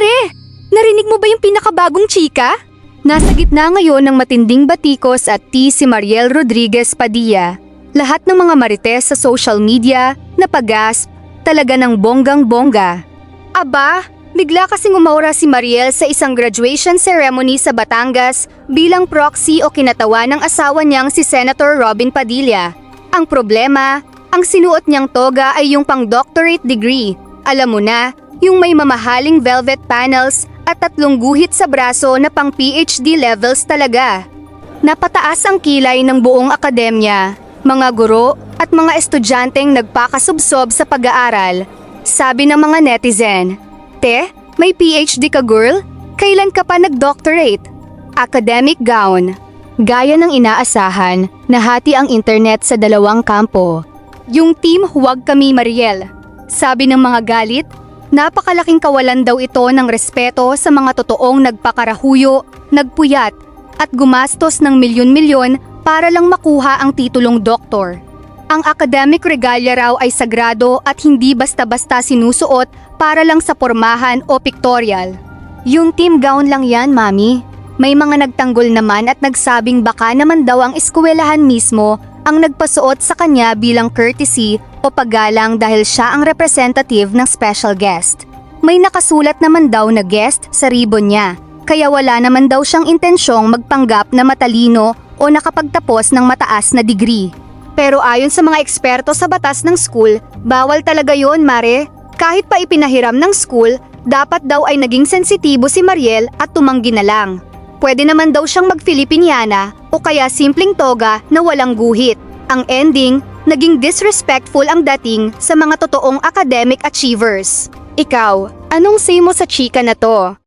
Mare, narinig mo ba yung pinakabagong chika? Nasa gitna ngayon ng matinding batikos at si Mariel Rodriguez Padilla. Lahat ng mga marites sa social media napagasp talaga ng bonggang-bongga. Aba, bigla kasing umaura si Mariel sa isang graduation ceremony sa Batangas bilang proxy o kinatawa ng asawa niyang si Senator Robin Padilla. Ang problema, ang sinuot niyang toga ay yung pang-doctorate degree. Alam mo na, yung may mamahaling velvet panels at 3 guhit sa braso na pang PhD levels talaga. Napataas ang kilay ng buong akademya, mga guro at mga estudyanteng nagpakasubsob sa pag-aaral. Sabi ng mga netizen, "Te, may PhD ka girl? Kailan ka pa nag-doctorate?" Academic gown. Gaya ng inaasahan, nahati ang internet sa 2 kampo. Yung team Huwag Kami Mariel. Sabi ng mga galit, napakalaking kawalan daw ito ng respeto sa mga totoong nagpakarahuyo, nagpuyat, at gumastos ng milyon-milyon para lang makuha ang titulong doktor. Ang academic regalia raw ay sagrado at hindi basta-basta sinusuot para lang sa pormahan o pictorial. Yung team gown lang yan, mami. May mga nagtanggol naman at nagsabing baka naman daw ang eskwelahan mismo ang nagpasuot sa kanya bilang courtesy o paggalang dahil siya ang representative ng special guest. May nakasulat naman daw na guest sa ribbon niya, kaya wala naman daw siyang intensyong magpanggap na matalino o nakapagtapos ng mataas na degree. Pero ayon sa mga eksperto sa batas ng school, bawal talaga yon, Mare. Kahit pa ipinahiram ng school, dapat daw ay naging sensitibo si Mariel at tumanggi na lang. Pwede naman daw siyang mag-Filipiniana o kaya simpleng toga na walang guhit. Ang ending, naging disrespectful ang dating sa mga totoong academic achievers. Ikaw, anong say mo sa chika na to?